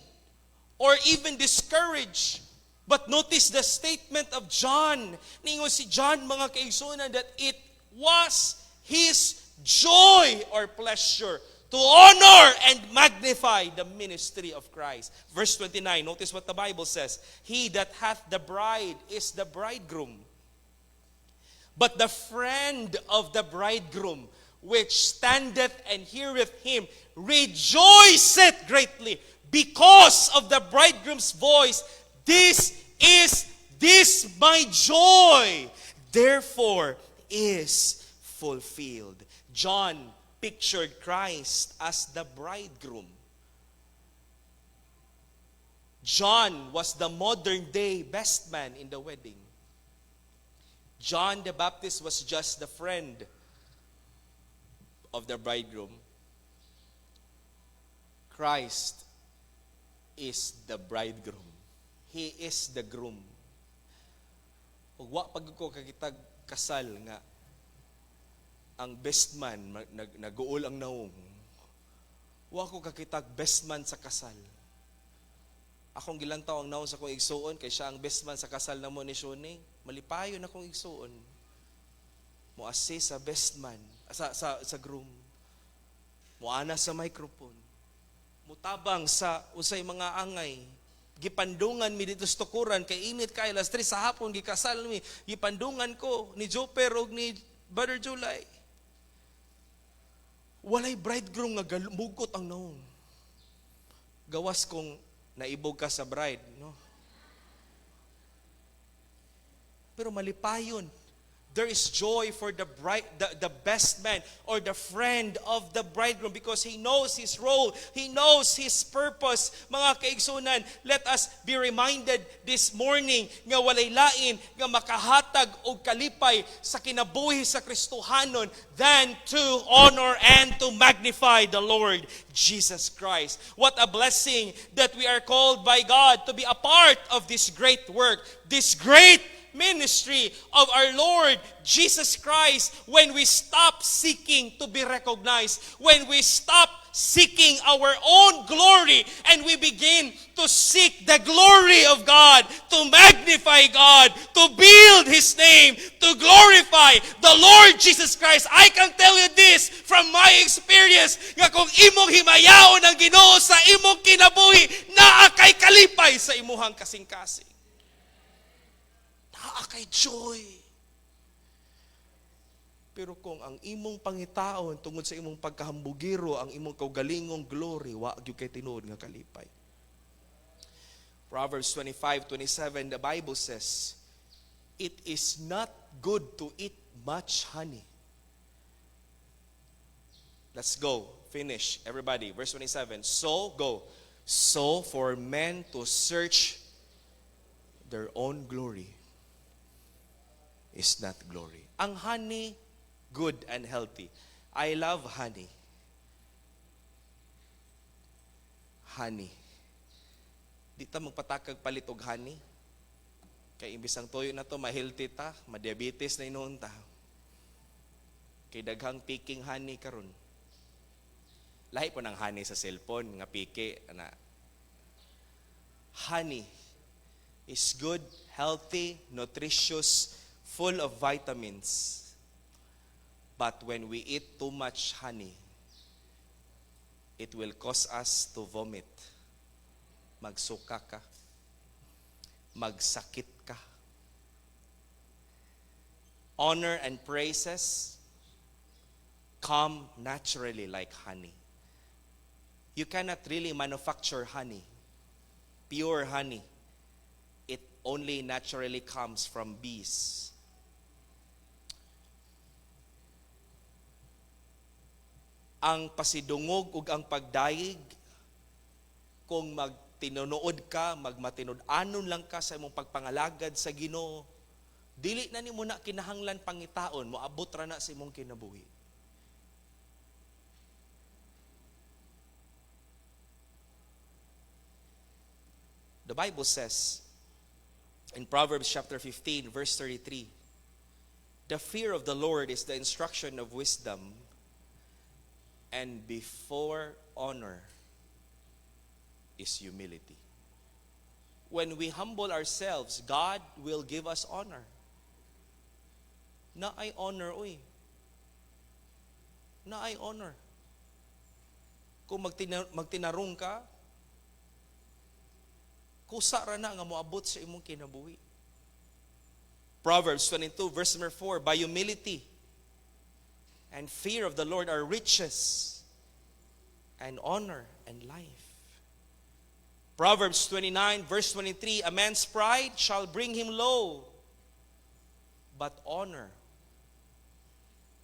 or even discouraged. But notice the statement of John. Ningon si John, mga kaigsunan, that it was his joy or pleasure to honor and magnify the ministry of Christ. Verse 29, notice what the Bible says. He that hath the bride is the bridegroom. But the friend of the bridegroom, which standeth and heareth him, rejoiceth greatly because of the bridegroom's voice. This my joy, therefore is fulfilled. John pictured Christ as the bridegroom. John was the modern day best man in the wedding. John the Baptist was just the friend of the bridegroom. Christ is the bridegroom. He is the groom. Ug wa pag ko kakitag kasal nga ang best man naguol ang naong. Wa ko kakitag best man sa kasal. Akong gilantaw ang naong sa kong igsuon kay siya ang best man sa kasal namo ni Shone. Malipayon akong igsuon. Mo assist sa best man sa groom. Muana sa microphone. Mutabang sa usay mga angay. Gipandungan mi dito sa tukuran kay init kay alas 3 sa hapon gikasal mi. Gipandungan ko ni Joper ug ni Brother July. Walay bridegroom nga mugot ang naong. Gawas kong naibog ka sa bride, no? Pero malipayon. There is joy for the best man or the friend of the bridegroom because he knows his role. He knows his purpose. Mga kaigsunan, let us be reminded this morning nga walay lain nga makahatag og kalipay sa kinabuhi sa Kristohanon than to honor and to magnify the Lord Jesus Christ. What a blessing that we are called by God to be a part of this great work, this great ministry of our Lord Jesus Christ. When we stop seeking to be recognized, when we stop seeking our own glory and we begin to seek the glory of God, to magnify God, to build His name, to glorify the Lord Jesus Christ. I can tell you this from my experience, nga kung imong himayaon ang Ginoo sa imong kinabuhi, naa kay kalipay sa imuhang kasing-kasing. Kay joy. Pero kung ang imong pangitaon tungod sa imong pagkahambugiro, ang imong kaugalingong glory, wa gyud kay tinuod nga kalipay. Proverbs 25:27, the Bible says, it is not good to eat much honey. Let's go. Finish. Everybody. Verse 27. So, go. So, for men to search their own glory is not glory. Ang honey, good and healthy. I love honey. Honey. Di ta magpatakag palit og honey. Kay imbis ang tuyo na to, ma-healthy ta, ma-diabetes na inuon ta. Kay daghang picking honey karon. Lahi po ng honey sa cellphone, nga pike. Honey is good, healthy, nutritious, full of vitamins. But when we eat too much honey, it will cause us to vomit. Magsuka ka. Magsakit ka. Honor and praises come naturally like honey. You cannot really manufacture honey, pure honey. It only naturally comes from bees. Ang pasidungog ug ang pagdayeg, kung magtinunood ka, magmatinud-anon lang ka sa imong pagpangalagad sa Ginoo, dili na nimo na kinahanglan pangitaon, moabot ra na sa imong kinabuhi. The Bible says in Proverbs chapter 15, verse 33, the fear of the Lord is the instruction of wisdom, and before honor is humility. When we humble ourselves, God will give us honor. Na ay honor, oy. Na ay honor. Kung magtinarong ka, kusa ra na nga moabot sa imong kinabuhi. Proverbs 22, verse number 4, by humility and fear of the Lord are riches and honor and life. Proverbs 29, verse 23, a man's pride shall bring him low, but honor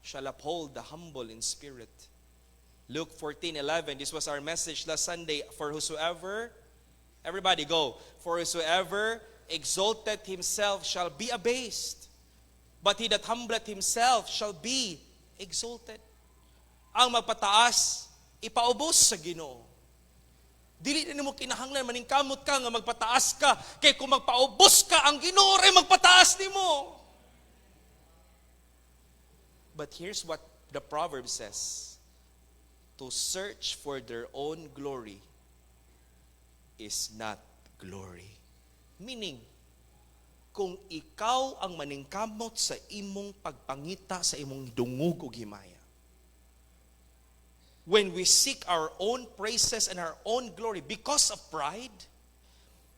shall uphold the humble in spirit. Luke 14:11, this was our message last Sunday, for whosoever, everybody go, for whosoever exalted himself shall be abased, but he that humbleth himself shall be exalted. Ang magpataas, ipaubos sa Ginoo. Dili na nimo kinahanglan maningkamot ka nga magpataas ka, kay kung magpaubos ka, ang Ginoo ray magpataas nimo. But here's what the proverb says: to search for their own glory is not glory. Meaning, kung ikaw ang maningkamot sa imong pagpangita sa imong dungog ug himaya, when we seek our own praises and our own glory because of pride,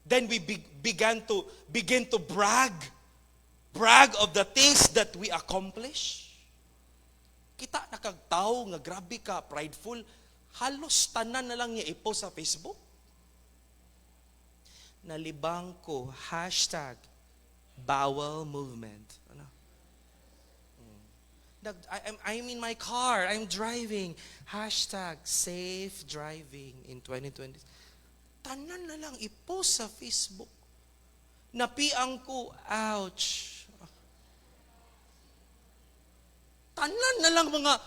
then we begin to brag of the things that we accomplish. Kita nakagtao nga grabe ka, prideful, halos tanan na lang niya i-post sa Facebook. Nalibang ko, hashtag, bowel movement. Ano? I'm in my car, I'm driving, hashtag, safe driving in 2020. Tanan na lang i-post sa Facebook. Napiang ko, ouch. Tanan na lang mga,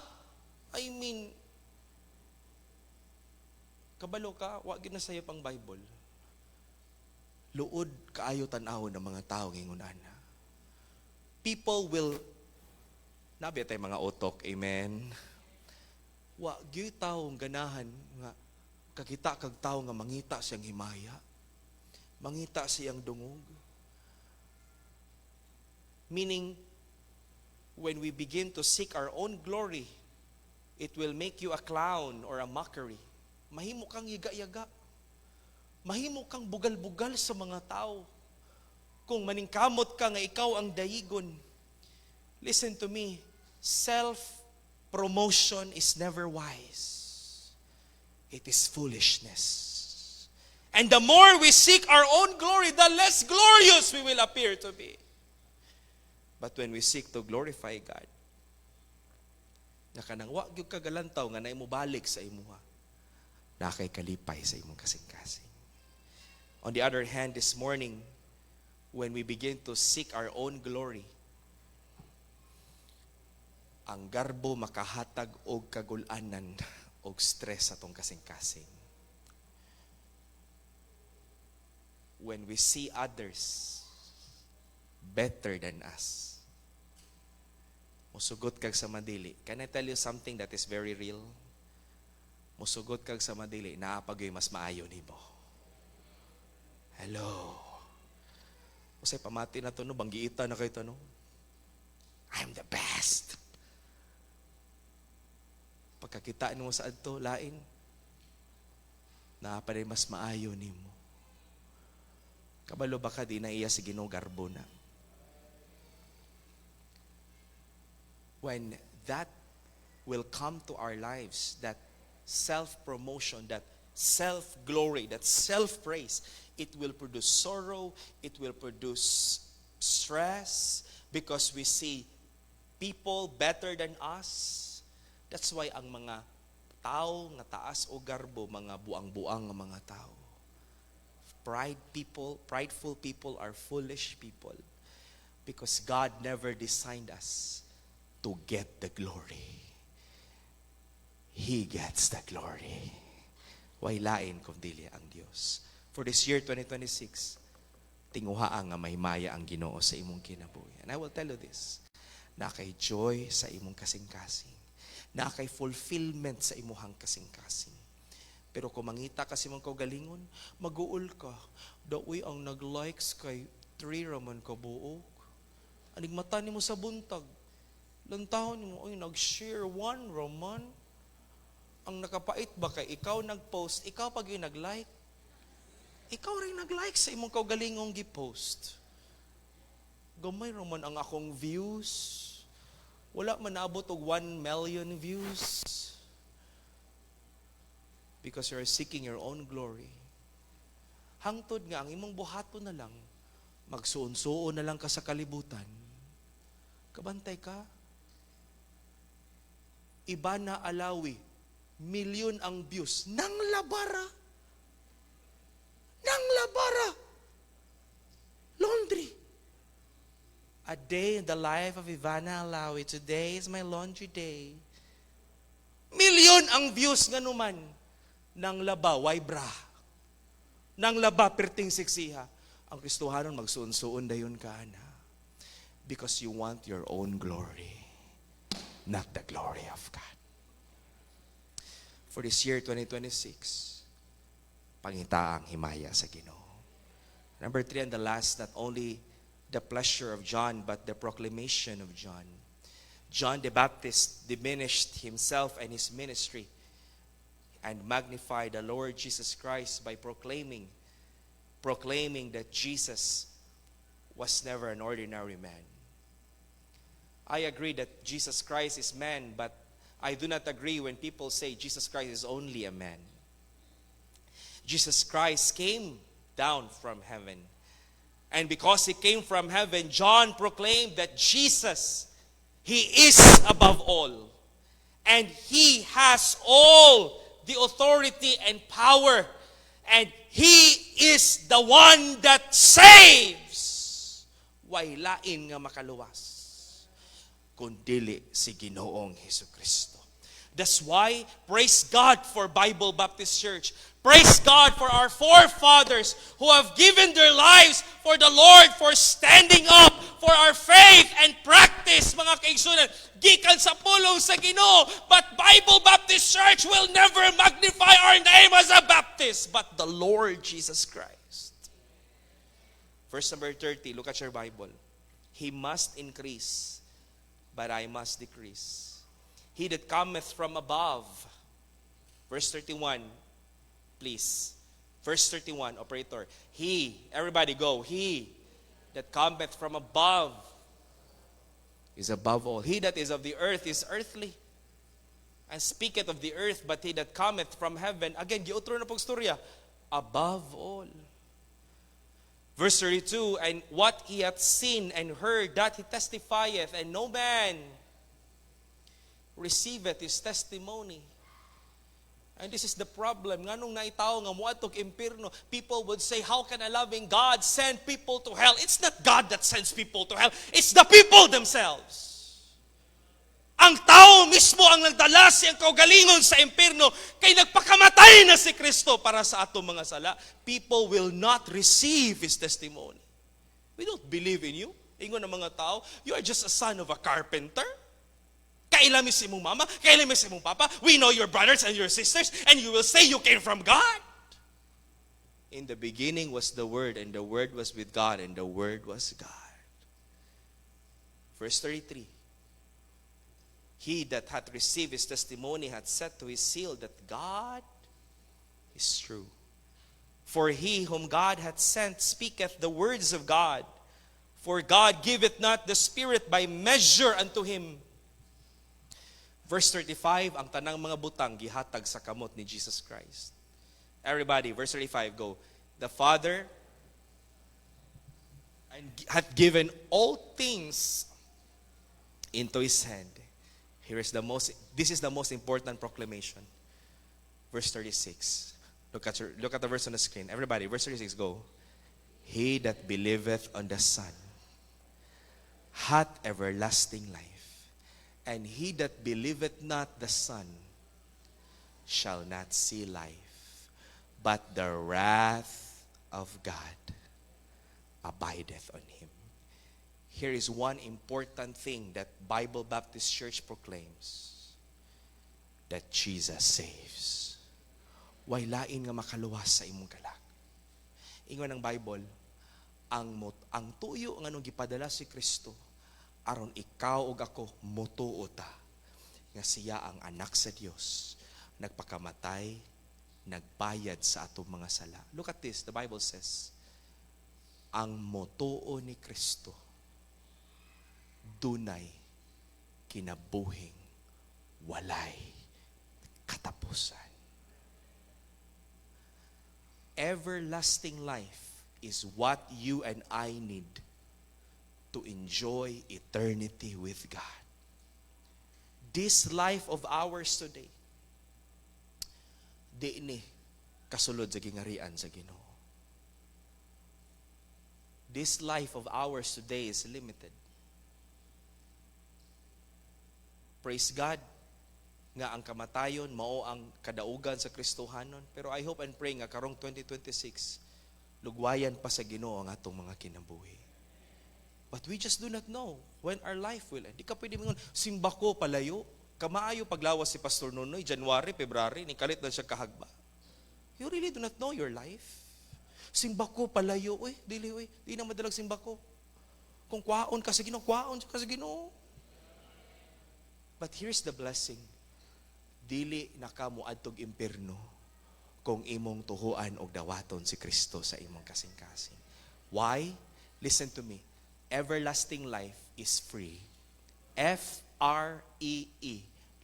kabalo ka, wag na sa'yo pang Bible. Luod kaayo tanaw ng mga tao ngingon ana. People will, nabi tay mga utok, amen. Wa gyud tawo ganahan nga kakita kag tawo nga mangita siyang himaya. Mangita siyang dungog. Meaning, when we begin to seek our own glory, it will make you a clown or a mockery. Mahimo kang yaga-yaga. Mahimo kang bugal-bugal sa mga tao. Kung maningkamot ka nga ikaw ang dayigon. Listen to me. Self-promotion is never wise. It is foolishness. And the more we seek our own glory, the less glorious we will appear to be. But when we seek to glorify God, na kanang wa gyud kagalantaw nga naay mo balik sa imuha, na kay kalipay sa imong kasing-kasing. On the other hand, this morning, when we begin to seek our own glory, ang garbo makahatag og kagulanan og stress atong kasing-kasing. When we see others better than us, musugot kag sa madili. Can I tell you something that is very real? Musugot kag sa madili, naapagyoy mas maayo nimo. Hello. Usay pamati na to no, banggiita na kayo to no. I'm the best. Pagkakitaan mo sa adto, lain, naapaday mas maayo nimo. Kabalo baka di na iya si Ginoo garbo na. When that will come to our lives, that self-promotion, that self-glory, that self-praise, it will produce sorrow, it will produce stress, because we see people better than us. That's why ang mga tao nga taas o garbo, mga buang-buang nga mga tao. Prideful people are foolish people, because God never designed us to get the glory. He gets the glory. Way lain kung dili ang Dios. For this year 2026, tinguhaan nga may maya ang Ginoo sa imong kinabuhi. And I will tell you this, na kay joy sa imong kasing-kasing, na kay fulfillment sa imong kasing-kasing. Pero kung mangita kasi mong kaugalingon, mag-uol ka. Daoy ang nag-likes kay 3 raman ka buok. Anig mata ni mo sa buntag. Lantahon mo, ay nag-share 1 raman. Ang nakapait ba kay ikaw nag-post, ikaw pag yung nag-like? Ikaw rin nag-like sa imong kaugalingong gi-post. Gamay raman ang akong views. Wala man naabot og 1 million views. Because you are seeking your own glory. Hangtod nga, ang imong buhaton na lang, magsuon-suon na lang ka sa kalibutan. Kabantay ka. Iba na alawi, milyon ang views. Nang labara. Laundry. A day in the life of Ivana Alawi. Today is my laundry day. Milyon ang views nga numan. Nang laba, why bra? Nang laba, perting siksiha. Ang Kristohanon, magsuon-suon dayon ka na. Because you want your own glory, not the glory of God. For this year, 2026, pangita ang himaya sa Ginoo. Number 3 and the last, not only the pleasure of John, but the proclamation of John. John the Baptist diminished himself and his ministry and magnified the Lord Jesus Christ by proclaiming that Jesus was never an ordinary man. I agree that Jesus Christ is man, but I do not agree when people say Jesus Christ is only a man. Jesus Christ came down from heaven. And because he came from heaven, John proclaimed that Jesus, he is above all. And he has all the authority and power. And he is the one that saves. Way lain nga makaluwas kundili si Ginoong Hesukristo. That's why, praise God for Bible Baptist Church. Praise God for our forefathers who have given their lives for the Lord, for standing up for our faith and practice, mga kaigsunan, gikan sa pulong sa Ginoo. But Bible Baptist Church will never magnify our name as a Baptist, but the Lord Jesus Christ. Verse number 30, look at your Bible. He must increase, but I must decrease. He that cometh from above. Verse 31, please. Verse 31, operator. He, everybody go. He that cometh from above is above all. He that is of the earth is earthly, and speaketh of the earth, but he that cometh from heaven, again, giotro na pong storya, above all. Verse 32, and what he hath seen and heard, that he testifieth, and no man receiveth his testimony. And this is the problem. Nganong naitaw nga moadtog impierno, people would say, how can a loving God send people to hell? It's not God that sends people to hell. It's the people themselves. Ang tao mismo ang nagdala siyang kaugalingon sa impierno kay nagpakamatay na si Kristo para sa atong mga sala. People will not receive His testimony. We don't believe in you. Ingon ang mga tao, you are just a son of a carpenter. Kailan si mong mama, kailan si mong papa. We know your brothers and your sisters, and you will say you came from God. In the beginning was the Word, and the Word was with God, and the Word was God. Verse 33. He that hath received his testimony hath set to his seal that God is true. For he whom God hath sent speaketh the words of God. For God giveth not the Spirit by measure unto him. Verse 35, ang tanang mga butang gihatag sa kamot ni Jesus Christ. Everybody, verse 35, go. The Father hath given all things into his hand. This is the most important proclamation. Verse 36. Look at the verse on the screen. Everybody, verse 36, go. He that believeth on the Son hath everlasting life, and he that believeth not the Son shall not see life, but the wrath of God abideth on him. Here is one important thing that Bible Baptist Church proclaims. That Jesus saves. Way lain nga makaluwas sa imong kalag. Ingon ang Bible, ang tuyo nga nung gipadala si Kristo, aron ikaw ug ako motuo ta nga siya ang anak sa Dios, nagpakamatay, nagbayad sa atong mga sala. Look at this, the Bible says, ang motuo ni Kristo dunay kinabuhing walay katapusan. Everlasting life is what you and I need to enjoy eternity with God. This life of ours today, di ni kasulod sa gingarian sa Ginoo. This life of ours today is limited. Praise God nga ang kamatayon mao ang kadaugan sa Kristohanon, pero I hope and pray nga karong 2026 lugwayan pa sa Ginoo ang atong mga kinabuhi. But we just do not know when our life will end. Di ka pwede mingon simba ko palayo, kamaayo paglawas si Pastor Nonoy January, February ni kalit na siya kahagba. You really do not know your life. Simba ko palayo, di na madalag simba ko. Kung kwaon ka sa Ginoo, kwaon ka sa Ginoo. But here's the blessing. Dili na ka moadtog impierno kung imong tuhuan og dawaton si Kristo sa imong kasing-kasing. Why? Listen to me. Everlasting life is free. F-R-E-E.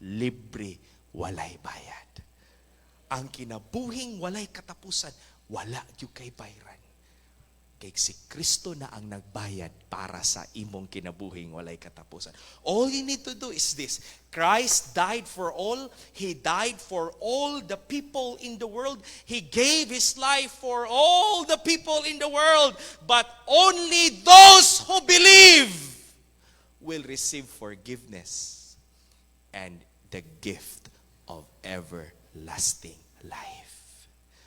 Libre, walay bayad. Ang kinabuhing walay katapusan, wala gyud kay bayran. Kay si Kristo na ang nagbayad para sa imong kinabuhing walay katapusan. All you need to do is this. Christ died for all. He died for all the people in the world. He gave His life for all the people in the world. But only those who believe will receive forgiveness and the gift of everlasting life.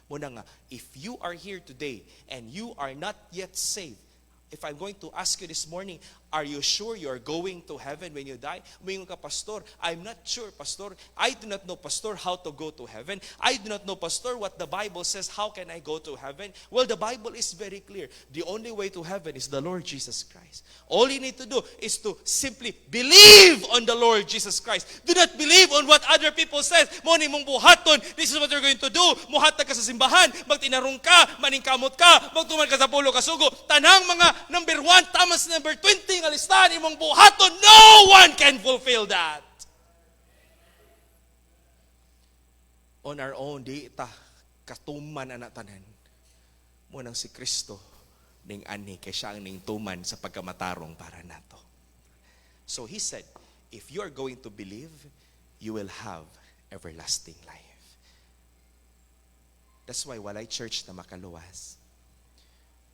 Muna nga, if you are here today and you are not yet saved, if I'm going to ask you this morning, are you sure you're going to heaven when you die? Umingon ka, Pastor, I'm not sure, Pastor. I do not know, Pastor, how to go to heaven. I do not know, Pastor, what the Bible says. How can I go to heaven? Well, the Bible is very clear. The only way to heaven is the Lord Jesus Christ. All you need to do is to simply believe on the Lord Jesus Christ. Do not believe on what other people says. Moni mong buhaton, this is what you're going to do. Muhatag ka sa simbahan, magtinarong ka, maningkamot ka, magtuman ka sa pulo kasugo. Tanang mga number 1, tamas number 20, nga listahan imong buhaton, no one can fulfill that. On our own, di ita katuman anak tanan. Munang si Kristo, ning ani kay siya ang ning tuman sa pagkamatarong para nato. So he said, if you are going to believe, you will have everlasting life. That's why walay church na makaluwas.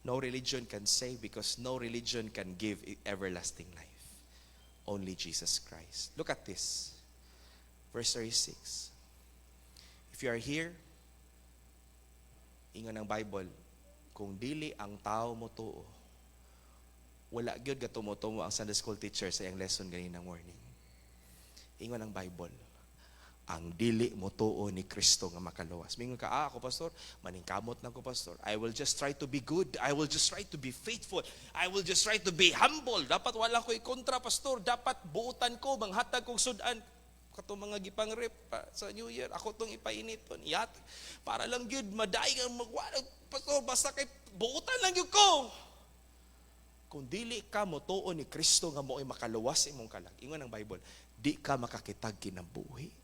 No religion can save because no religion can give everlasting life. Only Jesus Christ. Look at this. Verse 36. If you are here, ingon ang Bible, kung dili ang tao mo tuo, wala gyud ka tumutumo ang Sunday school teacher sa iyang lesson ganina morning. Ingon ang Bible, ang dili mo tuo ni Kristo nga makaluwas. Mingon ka, ako pastor, maningkamot na ko pastor. I will just try to be good. I will just try to be faithful. I will just try to be humble. Dapat wala ko'y kontra pastor. Dapat buutan ko, manghatag kong sudan. Kato mga gipang rip sa New Year, ako tong ipainit po. Yat, para lang yun, maday ang magwalag. Pastor, basta kay buutan lang yun ko. Kung dili ka mo tuo ni Kristo nga mo ay makaluwas imong kalag. Ingon ang Bible, di ka makakitag kinabuhi.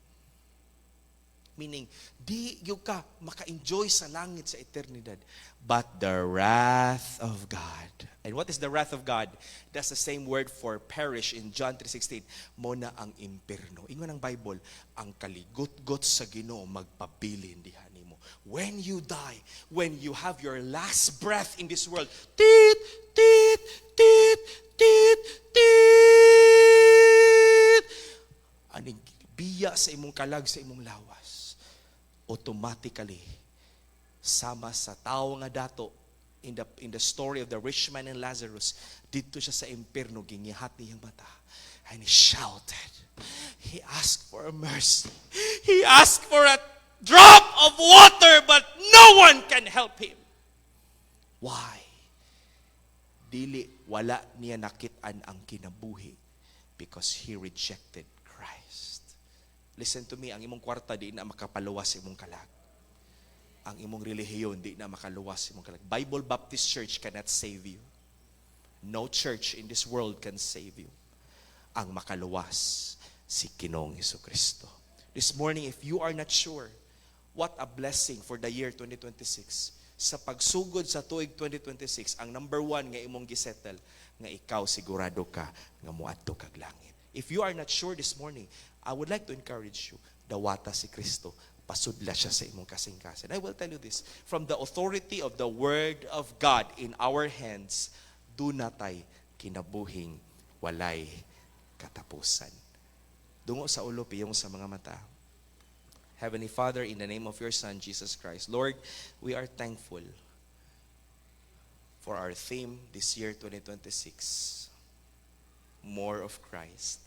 Meaning, di yung ka maka-enjoy sa langit sa eternidad. But the wrath of God. And what is the wrath of God? That's the same word for perish in John 3:16. Mona ang impierno. Ingon ang Bible, ang kaligot-got sa Ginoo magpabilin diha nimo. When you die, when you have your last breath in this world, tit, tit, tit, tit, tit. Aning biya sa imong kalag sa imong lawas. Automatically, sama sa tao nga dato in the story of the rich man and Lazarus, dito siya sa impierno, gingihat niyang mata. And he shouted. He asked for a mercy. He asked for a drop of water, but no one can help him. Why? Dili, wala niya nakitaan ang kinabuhi because he rejected Christ. Listen to me, ang imong kwarta di na makapaluwas imong kalag. Ang imong relihiyon di na makaluwas imong kalag. Bible Baptist Church cannot save you. No church in this world can save you. Ang makaluwas si Ginoong Jesucristo. This morning, if you are not sure, what a blessing for the year 2026. Sa pagsugod sa tuig 2026, ang number one nga imong gisettle, nga ikaw sigurado ka nga muadto kag langit. If you are not sure this morning, I would like to encourage you, dawata si Kristo, pasudla siya sa imong kasing-kasing. I will tell you this, from the authority of the Word of God in our hands, do natay kinabuhing walay katapusan. Dungo sa ulo, piyong sa mga mata. Heavenly Father, in the name of your Son, Jesus Christ, Lord, we are thankful for our theme this year, 2026, more of Christ.